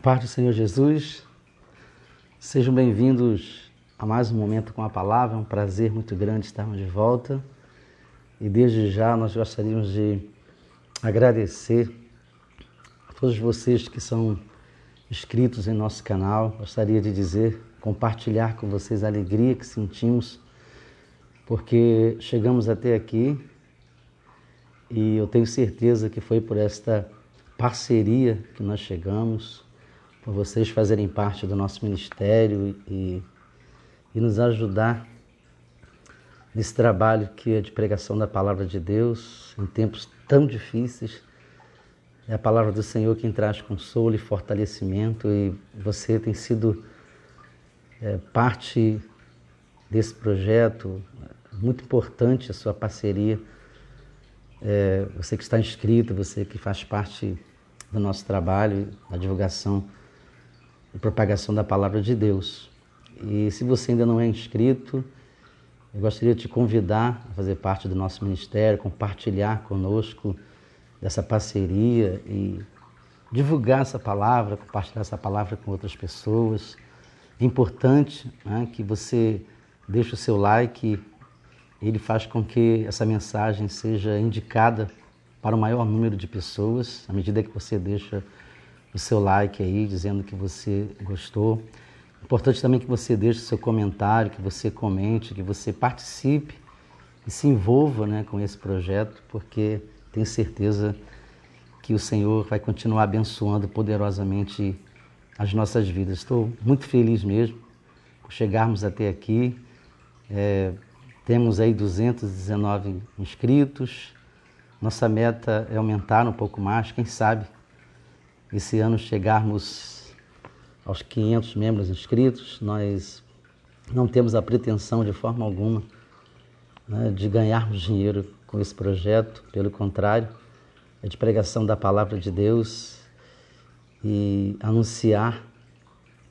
paz do Senhor Jesus, sejam bem-vindos a mais um Momento com a Palavra. É um prazer muito grande estarmos de volta e desde já nós gostaríamos de agradecer a todos vocês que são inscritos em nosso canal. Gostaria de dizer, compartilhar com vocês a alegria que sentimos porque chegamos até aqui e eu tenho certeza que foi por esta parceria que nós chegamos, por vocês fazerem parte do nosso ministério e nos ajudar nesse trabalho que é de pregação da Palavra de Deus em tempos tão difíceis. É a Palavra do Senhor quem traz consolo e fortalecimento e você tem sido parte desse projeto. Muito importante a sua parceria. Você que está inscrito, você que faz parte do nosso trabalho, da divulgação e propagação da Palavra de Deus. E se você ainda não é inscrito, eu gostaria de te convidar a fazer parte do nosso ministério, compartilhar conosco dessa parceria e divulgar essa palavra, compartilhar essa palavra com outras pessoas. É importante, né, que você deixe o seu like. Ele faz com que essa mensagem seja indicada para o maior número de pessoas, à medida que você deixa o seu like aí, dizendo que você gostou. Importante também que você deixe o seu comentário, que você comente, que você participe e se envolva, né, com esse projeto, porque tenho certeza que o Senhor vai continuar abençoando poderosamente as nossas vidas. Estou muito feliz mesmo por chegarmos até aqui. Temos aí 219 inscritos. Nossa meta é aumentar um pouco mais, quem sabe esse ano chegarmos aos 500 membros inscritos. Nós não temos a pretensão de forma alguma, né, de ganharmos dinheiro com esse projeto, pelo contrário, é de pregação da Palavra de Deus e anunciar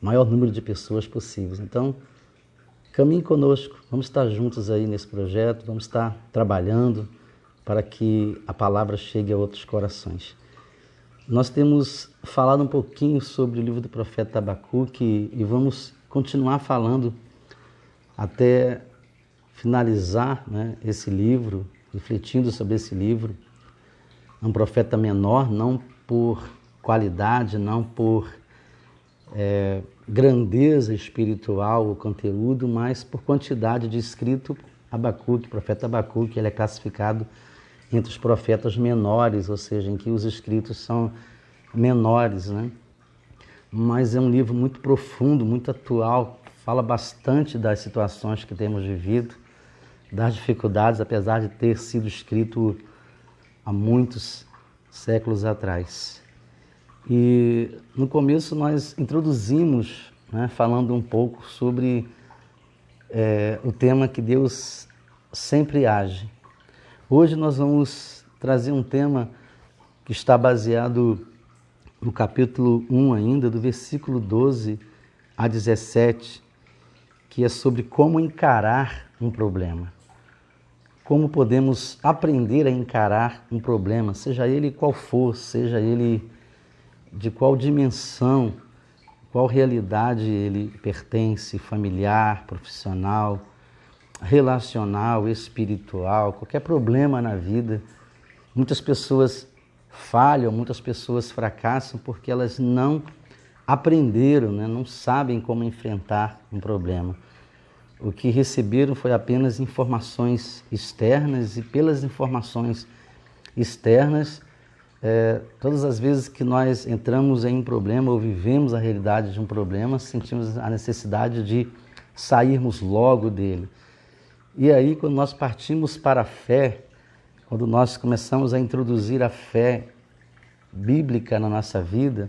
o maior número de pessoas possíveis. Então, caminhe conosco, vamos estar juntos aí nesse projeto, vamos estar trabalhando para que a palavra chegue a outros corações. Nós temos falado um pouquinho sobre o livro do profeta Abacuque e vamos continuar falando até finalizar, né, esse livro, refletindo sobre esse livro. É um profeta menor, não por qualidade, não por grandeza espiritual ou conteúdo, mas por quantidade de escrito. Abacuque, profeta Abacuque, ele é classificado entre os profetas menores, ou seja, em que os escritos são menores, né? Mas é um livro muito profundo, muito atual, fala bastante das situações que temos vivido, das dificuldades, apesar de ter sido escrito há muitos séculos atrás. E no começo nós introduzimos, né, falando um pouco sobre o tema que Deus sempre age. Hoje nós vamos trazer um tema que está baseado no capítulo 1 ainda, do versículo 12 a 17, que é sobre como encarar um problema. Como podemos aprender a encarar um problema, seja ele qual for, seja ele de qual dimensão, qual realidade ele pertence, familiar, profissional, relacional, espiritual, qualquer problema na vida. Muitas pessoas falham, muitas pessoas fracassam porque elas não aprenderam, né? Não sabem como enfrentar um problema. O que receberam foi apenas informações externas e pelas informações externas, todas as vezes que nós entramos em um problema ou vivemos a realidade de um problema, sentimos a necessidade de sairmos logo dele. E aí, quando nós partimos para a fé, quando nós começamos a introduzir a fé bíblica na nossa vida,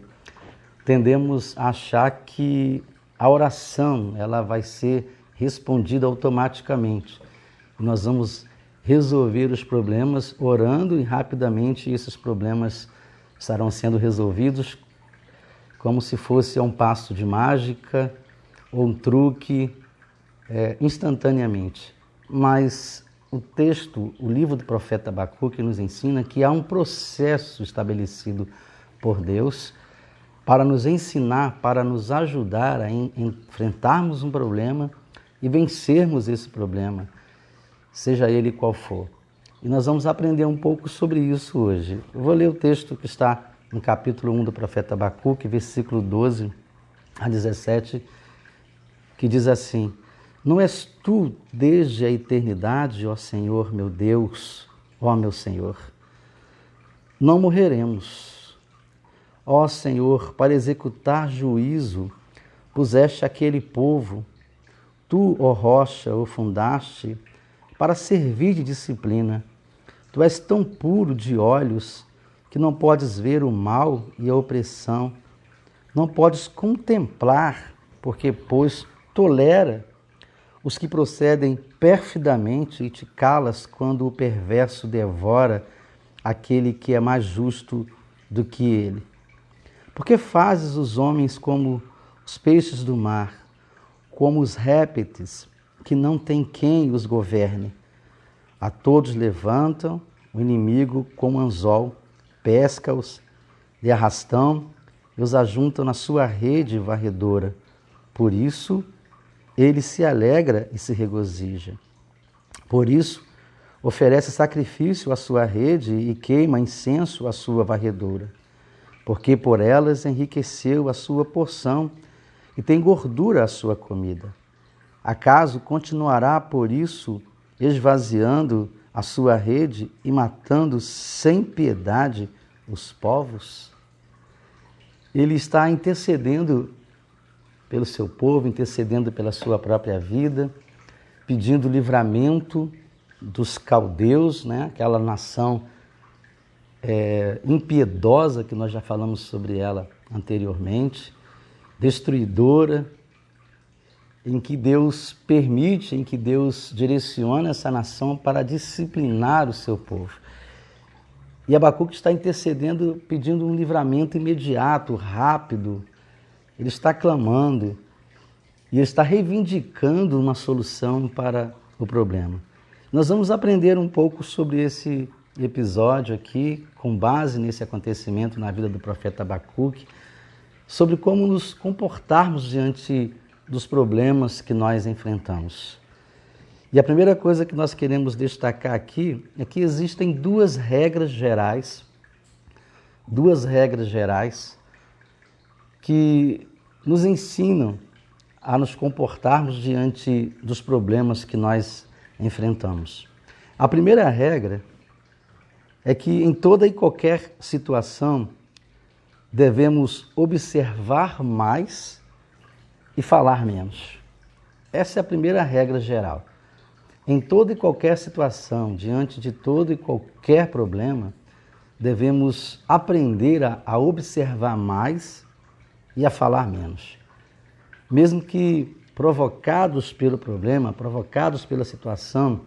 tendemos a achar que a oração ela vai ser respondida automaticamente. Nós vamos resolver os problemas orando e rapidamente esses problemas estarão sendo resolvidos como se fosse um passo de mágica ou um truque instantaneamente. Mas o texto, o livro do profeta Abacuque nos ensina que há um processo estabelecido por Deus para nos ensinar, para nos ajudar a enfrentarmos um problema e vencermos esse problema, seja ele qual for. E nós vamos aprender um pouco sobre isso hoje. Eu vou ler o texto que está no capítulo 1 do profeta Abacuque, versículo 12 a 17, que diz assim: Não és tu desde a eternidade, ó Senhor, meu Deus, ó meu Senhor? Não morreremos. Ó Senhor, para executar juízo, puseste aquele povo. Tu, ó rocha, o fundaste para servir de disciplina. Tu és tão puro de olhos que não podes ver o mal e a opressão. Não podes contemplar, porque, pois, tolera os que procedem perfidamente e te calas quando o perverso devora aquele que é mais justo do que ele. Porque fazes os homens como os peixes do mar, como os répteis que não tem quem os governe. A todos levantam o inimigo como anzol, pesca-os de arrastão e os ajuntam na sua rede varredora. Por isso, ele se alegra e se regozija. Por isso, oferece sacrifício à sua rede e queima incenso à sua varredura. Porque por elas enriqueceu a sua porção e tem gordura a sua comida. Acaso continuará por isso esvaziando a sua rede e matando sem piedade os povos? Ele está intercedendo pelo seu povo, intercedendo pela sua própria vida, pedindo livramento dos caldeus, né? Aquela nação impiedosa que nós já falamos sobre ela anteriormente, destruidora, em que Deus permite, em que Deus direciona essa nação para disciplinar o seu povo. E Abacuque está intercedendo, pedindo um livramento imediato, rápido. Ele está clamando e está reivindicando uma solução para o problema. Nós vamos aprender um pouco sobre esse episódio aqui, com base nesse acontecimento na vida do profeta Abacuque, sobre como nos comportarmos diante dos problemas que nós enfrentamos. E a primeira coisa que nós queremos destacar aqui é que existem duas regras gerais que nos ensinam a nos comportarmos diante dos problemas que nós enfrentamos. A primeira regra é que em toda e qualquer situação devemos observar mais e falar menos. Essa é a primeira regra geral. Em toda e qualquer situação, diante de todo e qualquer problema, devemos aprender a observar mais e a falar menos. Mesmo que provocados pelo problema, provocados pela situação,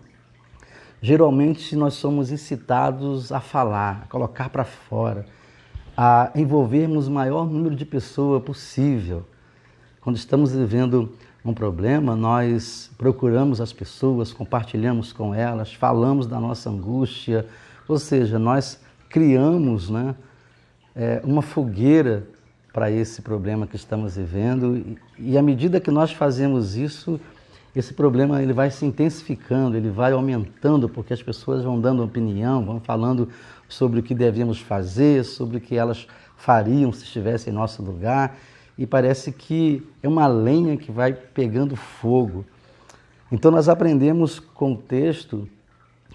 geralmente nós somos incitados a falar, a colocar para fora, a envolvermos o maior número de pessoas possível. Quando estamos vivendo um problema, nós procuramos as pessoas, compartilhamos com elas, falamos da nossa angústia, ou seja, nós criamos, uma fogueira para esse problema que estamos vivendo e à medida que nós fazemos isso, esse problema ele vai se intensificando, ele vai aumentando, porque as pessoas vão dando opinião, vão falando sobre o que devemos fazer, sobre o que elas fariam se estivessem em nosso lugar. E parece que é uma lenha que vai pegando fogo. Então nós aprendemos com o texto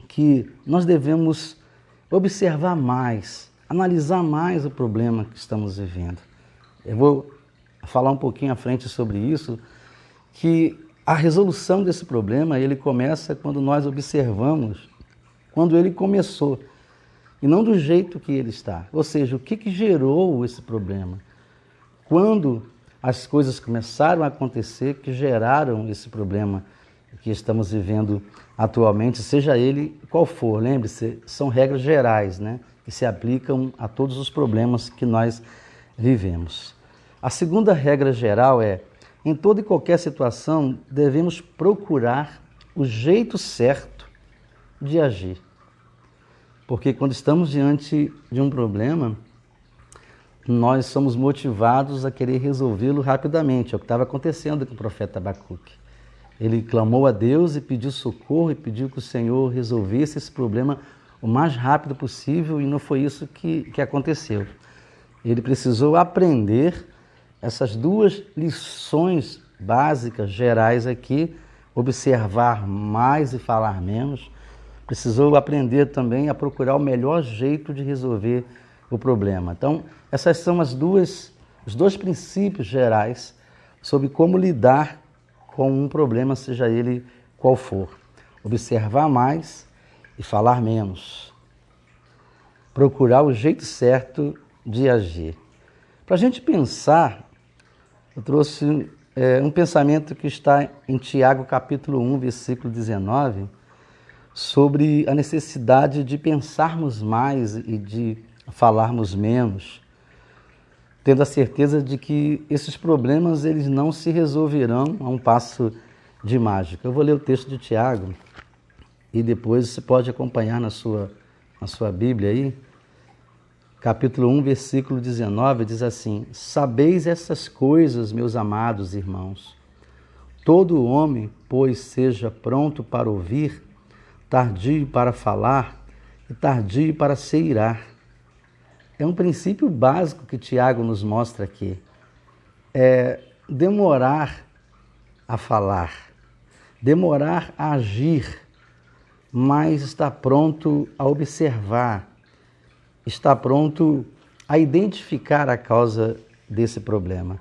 que nós devemos observar mais, analisar mais o problema que estamos vivendo. Eu vou falar um pouquinho à frente sobre isso, que a resolução desse problema, ele começa quando nós observamos, quando ele começou, e não do jeito que ele está. Ou seja, o que gerou esse problema? Quando as coisas começaram a acontecer que geraram esse problema que estamos vivendo atualmente, seja ele qual for, lembre-se, são regras gerais, que se aplicam a todos os problemas que nós vivemos. A segunda regra geral é, em toda e qualquer situação, devemos procurar o jeito certo de agir. Porque quando estamos diante de um problema, nós somos motivados a querer resolvê-lo rapidamente. É o que estava acontecendo com o profeta Abacuque. Ele clamou a Deus e pediu socorro e pediu que o Senhor resolvesse esse problema o mais rápido possível, e não foi isso que aconteceu. Ele precisou aprender essas duas lições básicas, gerais aqui, observar mais e falar menos. Precisou aprender também a procurar o melhor jeito de resolver o problema. Então, essas são os dois princípios gerais sobre como lidar com um problema, seja ele qual for. Observar mais e falar menos. Procurar o jeito certo de agir. Para a gente pensar, eu trouxe um pensamento que está em Tiago capítulo 1, versículo 19, sobre a necessidade de pensarmos mais e de falarmos menos, tendo a certeza de que esses problemas eles não se resolverão a um passo de mágica. Eu vou ler o texto de Tiago e depois você pode acompanhar na sua Bíblia aí. Capítulo 1, versículo 19, diz assim: Sabeis essas coisas, meus amados irmãos. Todo homem, pois, seja pronto para ouvir, tardio para falar e tardio para se irar. É um princípio básico que Tiago nos mostra aqui. É demorar a falar, demorar a agir, mas estar pronto a observar, está pronto a identificar a causa desse problema.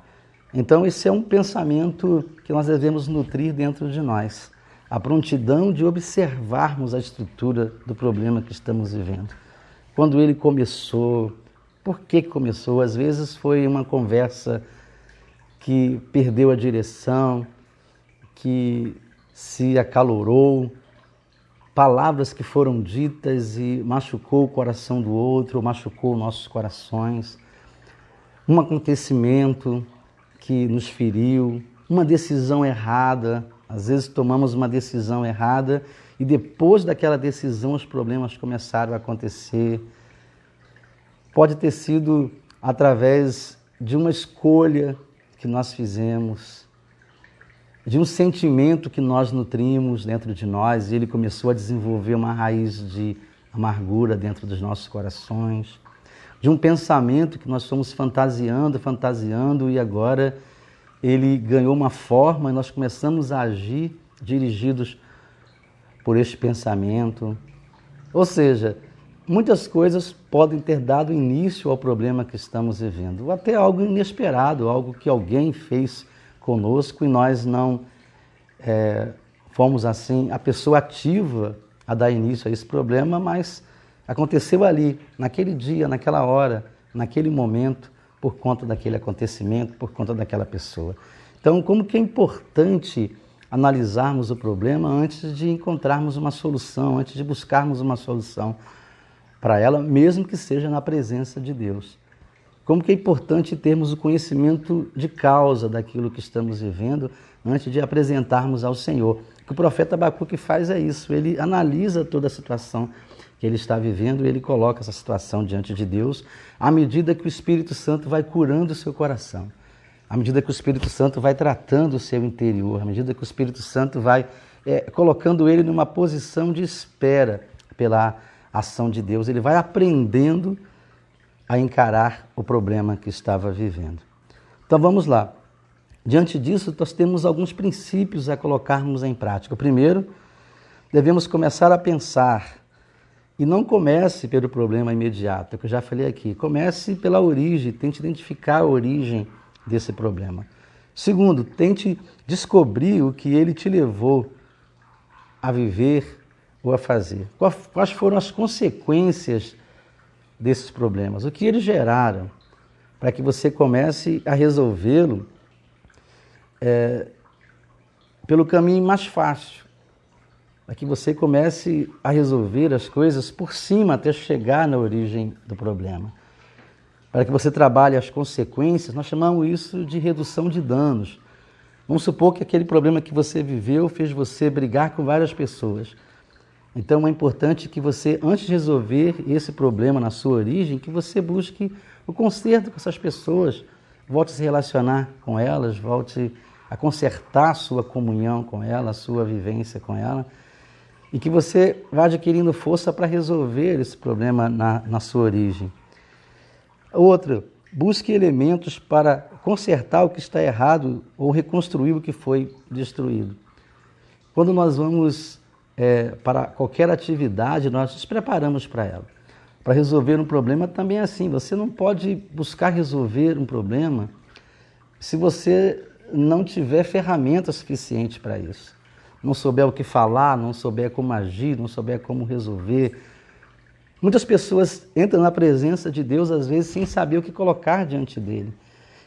Então, esse é um pensamento que nós devemos nutrir dentro de nós. A prontidão de observarmos a estrutura do problema que estamos vivendo. Quando ele começou, por que começou? Às vezes foi uma conversa que perdeu a direção, que se acalorou, palavras que foram ditas e machucou o coração do outro, machucou nossos corações, um acontecimento que nos feriu, uma decisão errada. Às vezes tomamos uma decisão errada e depois daquela decisão os problemas começaram a acontecer. Pode ter sido através de uma escolha que nós fizemos, de um sentimento que nós nutrimos dentro de nós, e ele começou a desenvolver uma raiz de amargura dentro dos nossos corações, de um pensamento que nós fomos fantasiando, e agora ele ganhou uma forma e nós começamos a agir dirigidos por este pensamento. Ou seja, muitas coisas podem ter dado início ao problema que estamos vivendo, ou até algo inesperado, algo que alguém fez conosco e nós não fomos assim a pessoa ativa a dar início a esse problema, mas aconteceu ali, naquele dia, naquela hora, naquele momento, por conta daquele acontecimento, por conta daquela pessoa. Então, como que é importante analisarmos o problema antes de encontrarmos uma solução, antes de buscarmos uma solução para ela, mesmo que seja na presença de Deus. Como que é importante termos o conhecimento de causa daquilo que estamos vivendo antes de apresentarmos ao Senhor. O que o profeta Abacuque faz é isso, ele analisa toda a situação que ele está vivendo e ele coloca essa situação diante de Deus à medida que o Espírito Santo vai curando o seu coração, à medida que o Espírito Santo vai tratando o seu interior, à medida que o Espírito Santo vai colocando ele numa posição de espera pela ação de Deus, ele vai aprendendo a encarar o problema que estava vivendo. Então vamos lá. Diante disso, nós temos alguns princípios a colocarmos em prática. Primeiro, devemos começar a pensar, e não comece pelo problema imediato, é o que eu já falei aqui. Comece pela origem, tente identificar a origem desse problema. Segundo, tente descobrir o que ele te levou a viver ou a fazer. Quais foram as consequências desses problemas? O que eles geraram? Para que você comece a resolvê-lo pelo caminho mais fácil. Para que você comece a resolver as coisas por cima até chegar na origem do problema. Para que você trabalhe as consequências, nós chamamos isso de redução de danos. Vamos supor que aquele problema que você viveu fez você brigar com várias pessoas. Então é importante que você, antes de resolver esse problema na sua origem, que você busque o conserto com essas pessoas, volte a se relacionar com elas, volte a consertar a sua comunhão com ela, a sua vivência com ela, e que você vá adquirindo força para resolver esse problema na sua origem. Outra, busque elementos para consertar o que está errado ou reconstruir o que foi destruído. Quando nós vamos para qualquer atividade, nós nos preparamos para ela. Para resolver um problema também é assim, você não pode buscar resolver um problema se você não tiver ferramentas suficientes para isso. Não souber o que falar, não souber como agir, não souber como resolver. Muitas pessoas entram na presença de Deus, às vezes, sem saber o que colocar diante dele,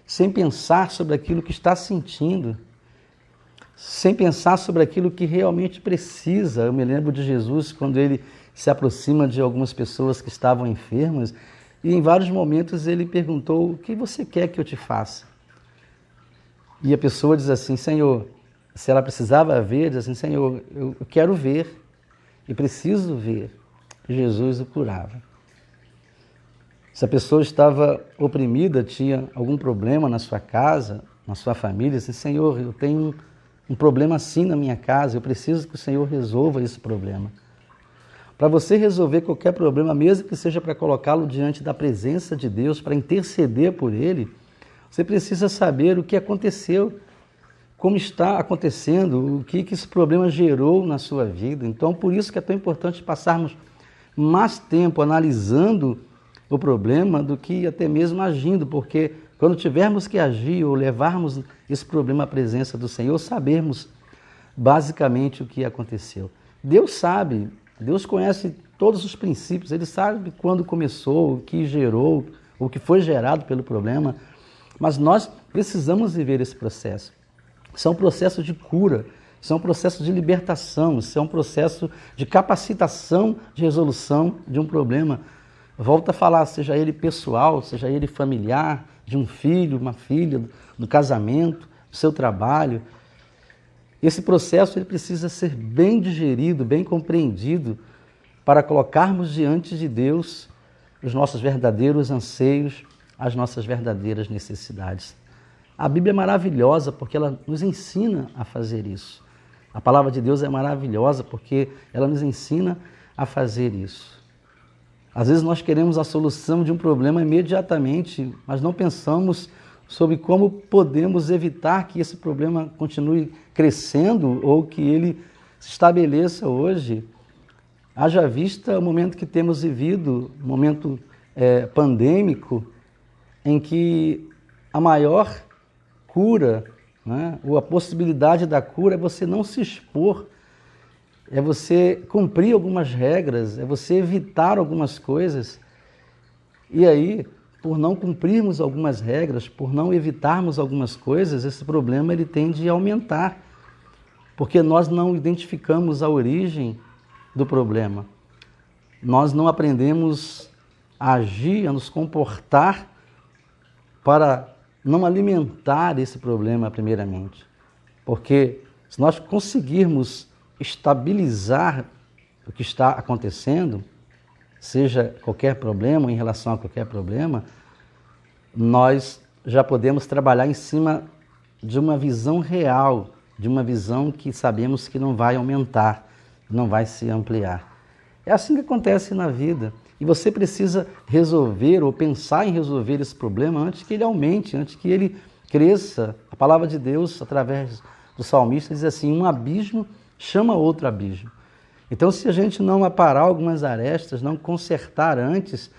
sem pensar sobre aquilo que está sentindo, sem pensar sobre aquilo que realmente precisa. Eu me lembro de Jesus, quando ele se aproxima de algumas pessoas que estavam enfermas, e em vários momentos ele perguntou: o que você quer que eu te faça? E a pessoa diz assim: Senhor, se ela precisava ver, diz assim: Senhor, eu quero ver e preciso ver. Jesus o curava. Se a pessoa estava oprimida, tinha algum problema na sua casa, na sua família, diz assim: Senhor, eu tenho um problema assim na minha casa, eu preciso que o Senhor resolva esse problema. Para você resolver qualquer problema, mesmo que seja para colocá-lo diante da presença de Deus, para interceder por ele, você precisa saber o que aconteceu, como está acontecendo, o que esse problema gerou na sua vida. Então, por isso que é tão importante passarmos mais tempo analisando o problema do que até mesmo agindo, porque quando tivermos que agir ou levarmos esse problema à presença do Senhor, sabermos basicamente o que aconteceu. Deus sabe, Deus conhece todos os princípios, Ele sabe quando começou, o que gerou, o que foi gerado pelo problema, mas nós precisamos viver esse processo. Isso é um processo de cura, isso é um processo de libertação, isso é um processo de capacitação de resolução de um problema. Volto a falar, seja ele pessoal, seja ele familiar, de um filho, uma filha, do casamento, do seu trabalho. Esse processo ele precisa ser bem digerido, bem compreendido, para colocarmos diante de Deus os nossos verdadeiros anseios, as nossas verdadeiras necessidades. A Bíblia é maravilhosa porque ela nos ensina a fazer isso. A palavra de Deus é maravilhosa porque ela nos ensina a fazer isso. Às vezes nós queremos a solução de um problema imediatamente, mas não pensamos sobre como podemos evitar que esse problema continue crescendo ou que ele se estabeleça hoje. Haja vista o momento que temos vivido, um momento pandêmico, em que a maior cura, né, ou a possibilidade da cura é você não se expor, é você cumprir algumas regras, é você evitar algumas coisas. E aí, por não cumprirmos algumas regras, por não evitarmos algumas coisas, esse problema ele tende a aumentar, porque nós não identificamos a origem do problema. Nós não aprendemos a agir, a nos comportar para não alimentar esse problema primeiramente. Porque se nós conseguirmos estabilizar o que está acontecendo, seja qualquer problema, em relação a qualquer problema, nós já podemos trabalhar em cima de uma visão real, de uma visão que sabemos que não vai aumentar, não vai se ampliar. É assim que acontece na vida. E você precisa resolver ou pensar em resolver esse problema antes que ele aumente, antes que ele cresça. A palavra de Deus, através do salmista, diz assim: um abismo chama outro abismo. Então, se a gente não aparar algumas arestas, não consertar antes,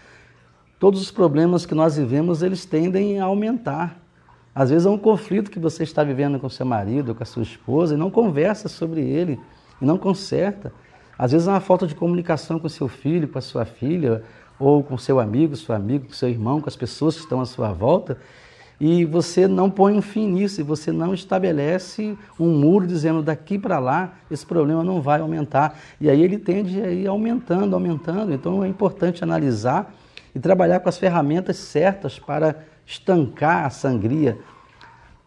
todos os problemas que nós vivemos, eles tendem a aumentar. Às vezes é um conflito que você está vivendo com seu marido, com a sua esposa, e não conversa sobre ele, e não conserta. Às vezes é uma falta de comunicação com seu filho, com a sua filha, ou com seu amigo, com seu irmão, com as pessoas que estão à sua volta, e você não põe um fim nisso, e você não estabelece um muro dizendo daqui para lá, esse problema não vai aumentar. E aí ele tende a ir aumentando. Então é importante analisar e trabalhar com as ferramentas certas para estancar a sangria,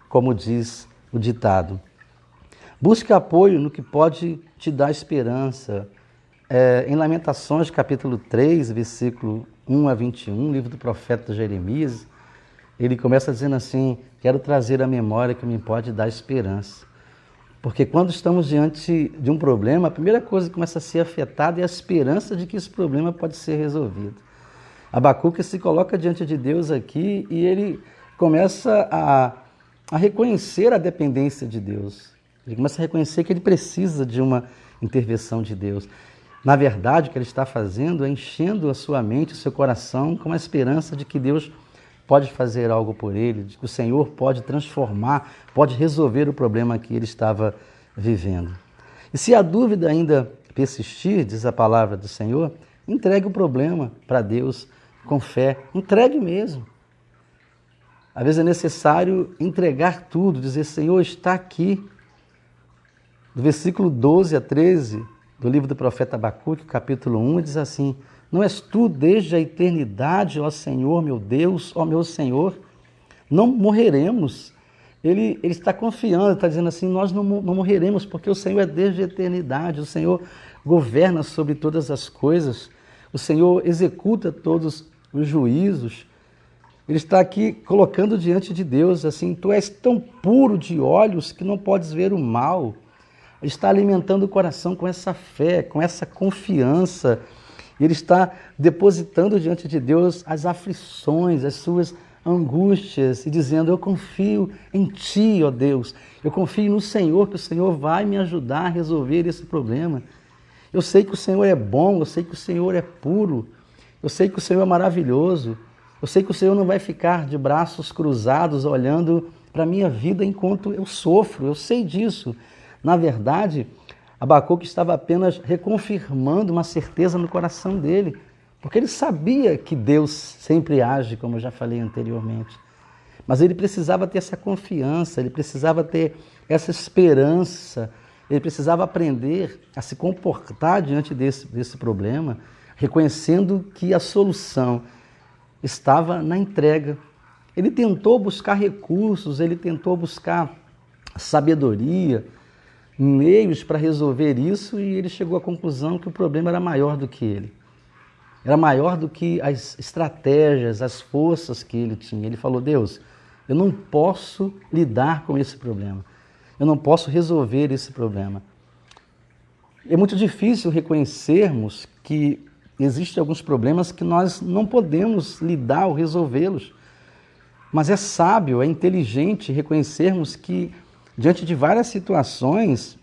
como diz o ditado. Busque apoio no que pode te dar esperança. Em Lamentações, capítulo 3, versículo 1 a 21, livro do profeta Jeremias, ele começa dizendo assim: quero trazer à memória que me pode dar esperança. Porque quando estamos diante de um problema, a primeira coisa que começa a ser afetada é a esperança de que esse problema pode ser resolvido. Abacuque se coloca diante de Deus aqui e ele começa a reconhecer a dependência de Deus. Ele começa a reconhecer que ele precisa de uma intervenção de Deus. Na verdade, o que ele está fazendo é enchendo a sua mente, o seu coração com a esperança de que Deus pode fazer algo por ele, de que o Senhor pode transformar, pode resolver o problema que ele estava vivendo. E se a dúvida ainda persistir, diz a palavra do Senhor, entregue o problema para Deus com fé, entregue mesmo. Às vezes é necessário entregar tudo, dizer: Senhor, está aqui. Do versículo 12 a 13 do livro do profeta Abacuque, capítulo 1, diz assim: não és tu desde a eternidade, ó Senhor, meu Deus, ó meu Senhor? Não morreremos. Ele está confiando, está dizendo assim: nós não morreremos, porque o Senhor é desde a eternidade, o Senhor governa sobre todas as coisas, o Senhor executa todos os juízos. Ele está aqui colocando diante de Deus assim: tu és tão puro de olhos que não podes ver o mal. Ele está alimentando o coração com essa fé, com essa confiança. Ele está depositando diante de Deus as aflições, as suas angústias e dizendo: eu confio em Ti, ó Deus. Eu confio no Senhor, que o Senhor vai me ajudar a resolver esse problema. Eu sei que o Senhor é bom, eu sei que o Senhor é puro, eu sei que o Senhor é maravilhoso, eu sei que o Senhor não vai ficar de braços cruzados olhando para a minha vida enquanto eu sofro, eu sei disso. Na verdade, Abacuque estava apenas reconfirmando uma certeza no coração dele, porque ele sabia que Deus sempre age, como eu já falei anteriormente. Mas ele precisava ter essa confiança, ele precisava ter essa esperança, ele precisava aprender a se comportar diante desse problema, reconhecendo que a solução estava na entrega. Ele tentou buscar recursos, ele tentou buscar sabedoria, meios para resolver isso, e ele chegou à conclusão que o problema era maior do que ele. Era maior do que as estratégias, as forças que ele tinha. Ele falou: Deus, eu não posso lidar com esse problema. Eu não posso resolver esse problema. É muito difícil reconhecermos que existem alguns problemas que nós não podemos lidar ou resolvê-los. Mas é sábio, é inteligente reconhecermos que, diante de várias situações,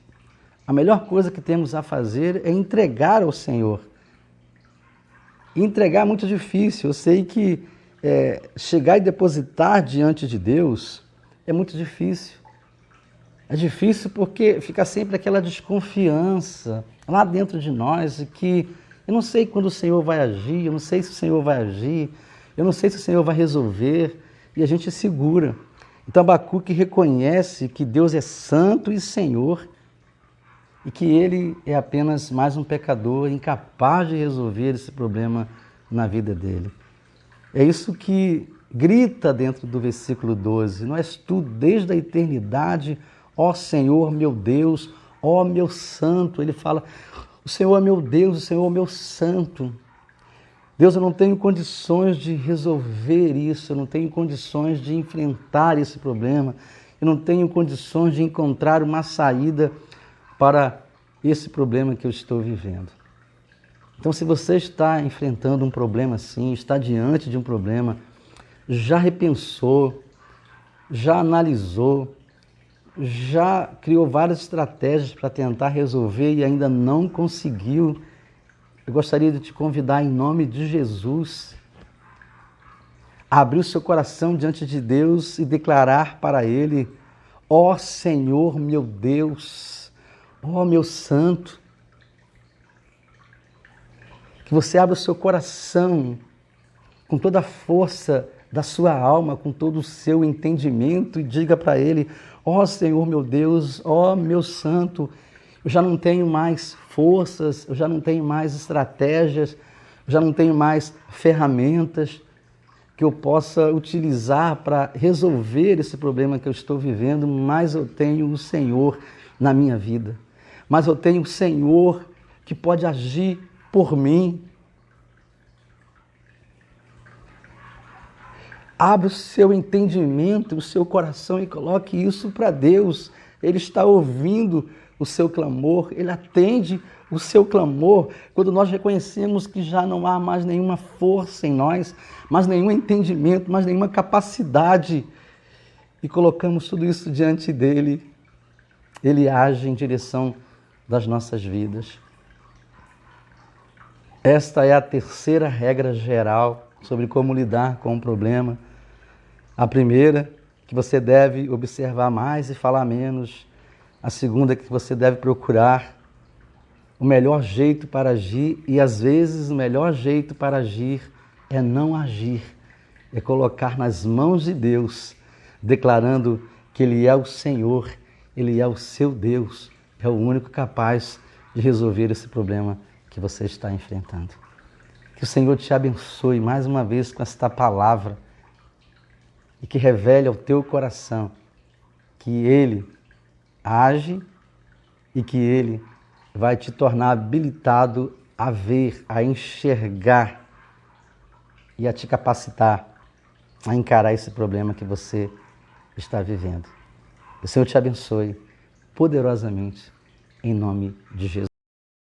a melhor coisa que temos a fazer é entregar ao Senhor. E entregar é muito difícil. Eu sei que chegar e depositar diante de Deus é muito difícil. É difícil porque fica sempre aquela desconfiança lá dentro de nós, de que eu não sei quando o Senhor vai agir, eu não sei se o Senhor vai agir, eu não sei se o Senhor vai resolver, e a gente segura. Então Abacuque reconhece que Deus é santo e Senhor e que ele é apenas mais um pecador incapaz de resolver esse problema na vida dele. É isso que grita dentro do versículo 12: não és tu desde a eternidade, ó Senhor meu Deus, ó meu santo. Ele fala: o Senhor é meu Deus, o Senhor é meu santo. Deus, eu não tenho condições de resolver isso, eu não tenho condições de enfrentar esse problema, eu não tenho condições de encontrar uma saída para esse problema que eu estou vivendo. Então, se você está enfrentando um problema assim, está diante de um problema, já repensou, já analisou, já criou várias estratégias para tentar resolver e ainda não conseguiu, eu gostaria de te convidar, em nome de Jesus, a abrir o seu coração diante de Deus e declarar para Ele: ó Senhor meu Deus, ó meu santo. Que você abra o seu coração com toda a força da sua alma, com todo o seu entendimento, e diga para Ele: ó Senhor meu Deus, ó meu santo, eu já não tenho mais forças, eu já não tenho mais estratégias, eu já não tenho mais ferramentas que eu possa utilizar para resolver esse problema que eu estou vivendo, mas eu tenho o Senhor na minha vida. Mas eu tenho o Senhor que pode agir por mim. Abra o seu entendimento, o seu coração e coloque isso para Deus. Ele está ouvindo o seu clamor, Ele atende o seu clamor. Quando nós reconhecemos que já não há mais nenhuma força em nós, mais nenhum entendimento, mais nenhuma capacidade, e colocamos tudo isso diante dEle, Ele age em direção das nossas vidas. Esta é a terceira regra geral sobre como lidar com o problema. A primeira, que você deve observar mais e falar menos. A segunda, que você deve procurar o melhor jeito para agir, e às vezes o melhor jeito para agir é não agir, é colocar nas mãos de Deus, declarando que Ele é o Senhor, Ele é o seu Deus, é o único capaz de resolver esse problema que você está enfrentando. Que o Senhor te abençoe mais uma vez com esta palavra e que revele ao teu coração que Ele age e que Ele vai te tornar habilitado a ver, a enxergar e a te capacitar a encarar esse problema que você está vivendo. O Senhor te abençoe poderosamente, em nome de Jesus.